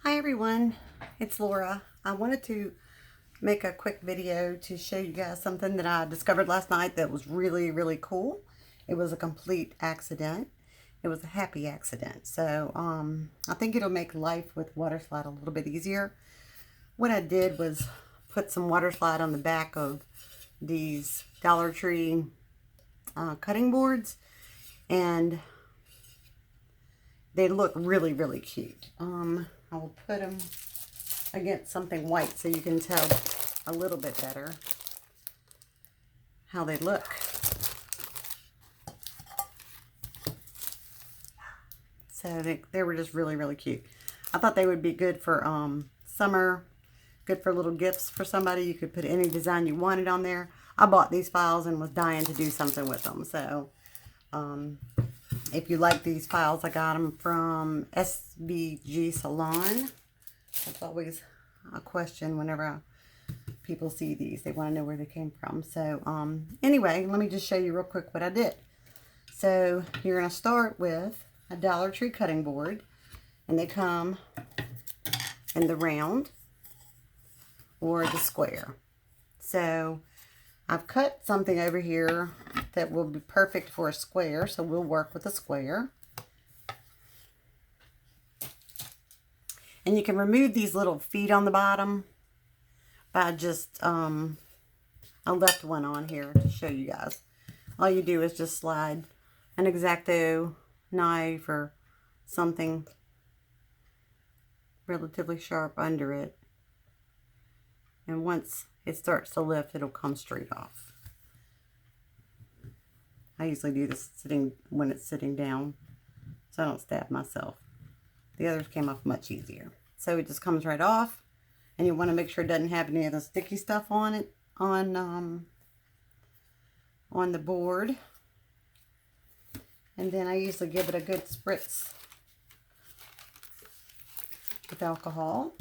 Hi everyone, it's Laura. I wanted to make a quick video to show you guys something that I discovered last night that was really cool. It was a complete accident. It was a happy accident. So I think it'll make life with Waterslide a little bit easier. What I did was put some Waterslide on the back of these Dollar Tree cutting boards, and they look really cute. I will put them against something white so you can tell a little bit better how they look. So they were just really cute. I thought they would be good for summer, good for little gifts for somebody. You could put any design you wanted on there. I bought these files and was dying to do something with them. So if you like these files, I got them from SVG Salon. That's always a question whenever people see these. They want to know where they came from. So anyway, let me just show you real quick what I did. So you're going to start with a Dollar Tree cutting board, and they come in the round or the square. So I've cut something over here that will be perfect for a square, so we'll work with a square. And you can remove these little feet on the bottom by just, I left one on here to show you guys. All you do is just slide an X-Acto knife or something relatively sharp under it. And once it starts to lift, it'll come straight off. I usually do this when it's sitting down, so I don't stab myself. The others came off much easier. So it just comes right off, and you want to make sure it doesn't have any of the sticky stuff on it, on the board. And then I usually give it a good spritz with alcohol.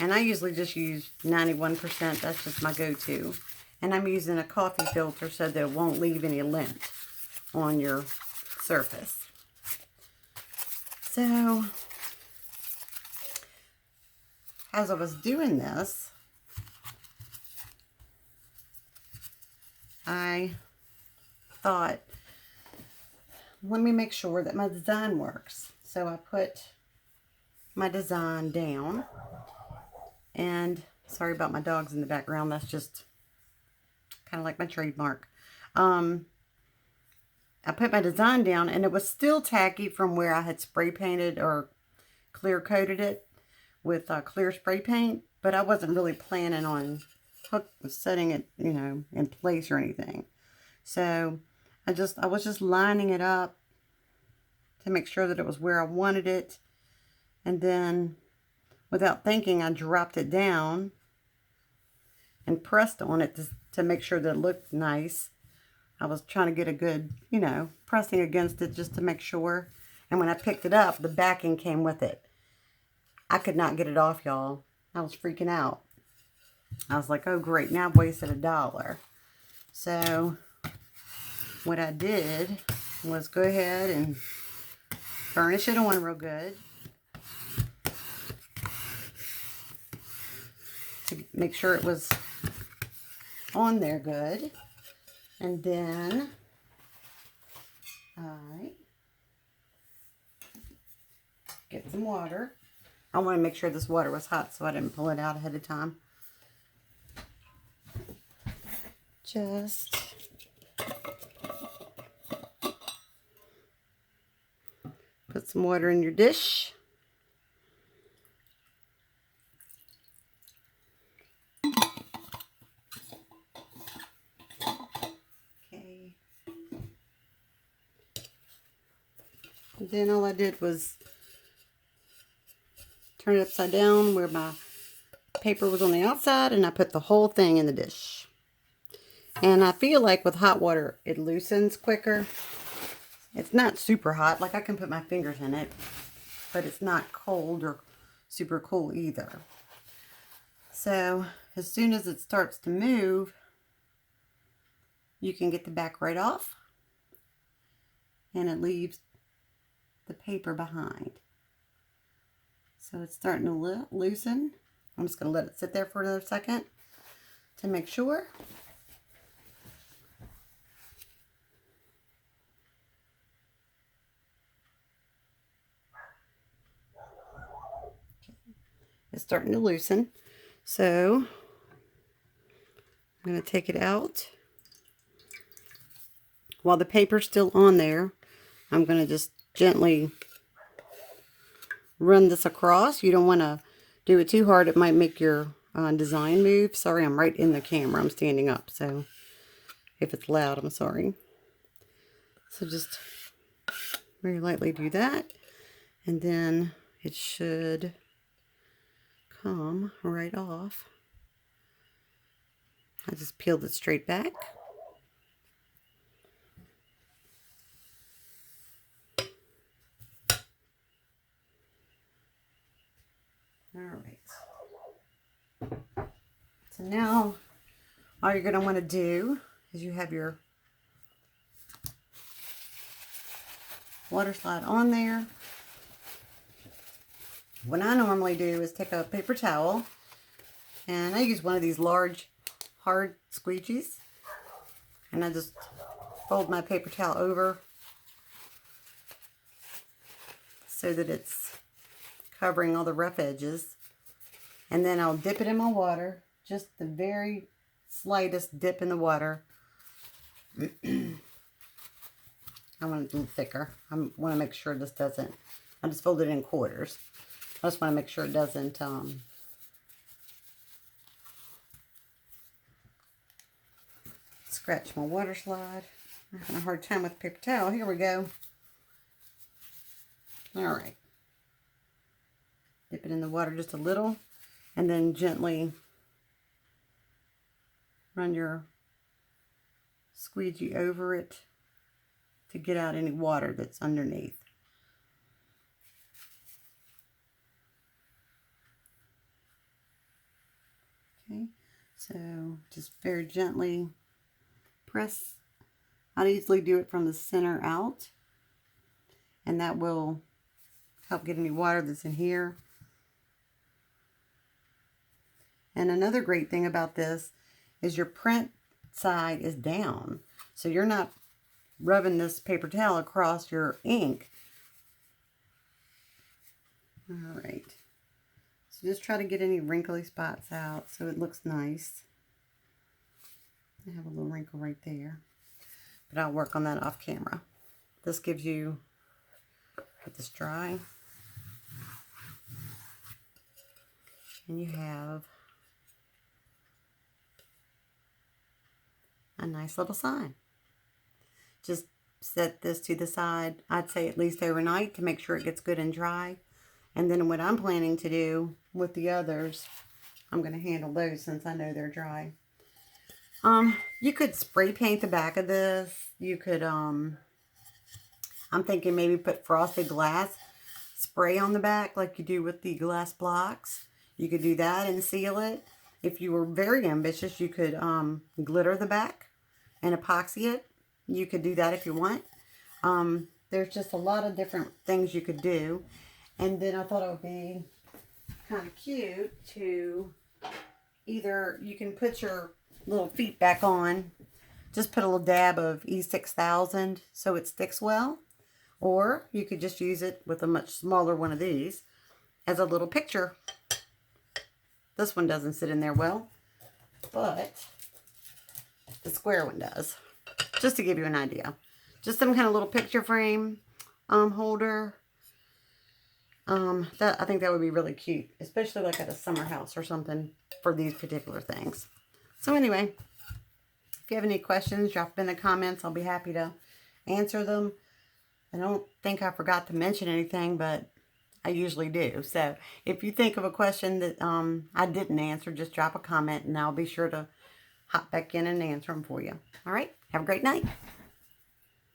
And I usually just use 91%. That's just my go-to. And I'm using a coffee filter so that it won't leave any lint on your surface. So as I was doing this, I thought, let me make sure that my design works. So I put my design down, and sorry about my dogs in the background. That's just kind of like my trademark. I put my design down, and it was still tacky from where I had spray painted or clear coated it with clear spray paint, but I wasn't really planning on setting it, in place or anything. So I was just lining it up to make sure that it was where I wanted it. And then without thinking, I dropped it down and pressed on it to make sure that it looked nice. I was trying to get a good, pressing against it just to make sure. And when I picked it up, the backing came with it. I could not get it off, y'all. I was freaking out. I was like, oh great, now I've wasted $1. So what I did was go ahead and burnish it on real good to make sure it was on there good. And then I get some water. I want to make sure this water was hot, so I didn't pull it out ahead of time. Just put some water in your dish. Okay. And then all I did was turn it upside down where my paper was on the outside, and I put the whole thing in the dish. And I feel like with hot water, it loosens quicker. It's not super hot, like I can put my fingers in it, but it's not cold or super cool either. So as soon as it starts to move, you can get the back right off, and it leaves the paper behind. So it's starting to loosen. I'm just going to let it sit there for another second to make sure. It's starting to loosen. So I'm going to take it out. While the paper's still on there, I'm going to just gently run this across. You don't want to do it too hard. It might make your design move. Sorry, I'm right in the camera. I'm standing up, so if it's loud, I'm sorry. So just very lightly do that, and then it should come right off. I just peeled it straight back. Alright. So now all you're going to want to do is you have your water slide on there. What I normally do is take a paper towel, and I use one of these large hard squeegees, and I just fold my paper towel over so that it's covering all the rough edges, and then I'll dip it in my water, just the very slightest dip in the water. I want it a little thicker. I want to make sure this doesn't, I just fold it in quarters. I just want to make sure it doesn't scratch my water slide. I'm having a hard time with paper towel. Here we go. Alright. Dip it in the water just a little, and then gently run your squeegee over it to get out any water that's underneath. Okay, so just very gently press. I'd easily do it from the center out, and that will help get any water that's in here. And another great thing about this is your print side is down, so you're not rubbing this paper towel across your ink. All right, so just try to get any wrinkly spots out so it looks nice. I have a little wrinkle right there, but I'll work on that off camera. This gives you, let this dry, and you have a nice little sign. Just set this to the side, I'd say at least overnight, to make sure it gets good and dry. And then what I'm planning to do with the others, I'm going to handle those since I know they're dry. You could spray paint the back of this. You could, I'm thinking maybe put frosted glass spray on the back like you do with the glass blocks. You could do that and seal it. If you were very ambitious, you could glitter the back and epoxy it. You could do that if you want. There's just a lot of different things you could do. And then I thought it would be kind of cute to either, you can put your little feet back on, just put a little dab of E6000 so it sticks well, or you could just use it with a much smaller one of these as a little picture. This one doesn't sit in there well, but the square one does. Just to give you an idea. Just some kind of little picture frame holder. I think that would be really cute, especially like at a summer house or something for these particular things. So anyway, if you have any questions, drop them in the comments. I'll be happy to answer them. I don't think I forgot to mention anything, but I usually do. So if you think of a question that I didn't answer, just drop a comment and I'll be sure to hop back in and answer them for you. All right, have a great night.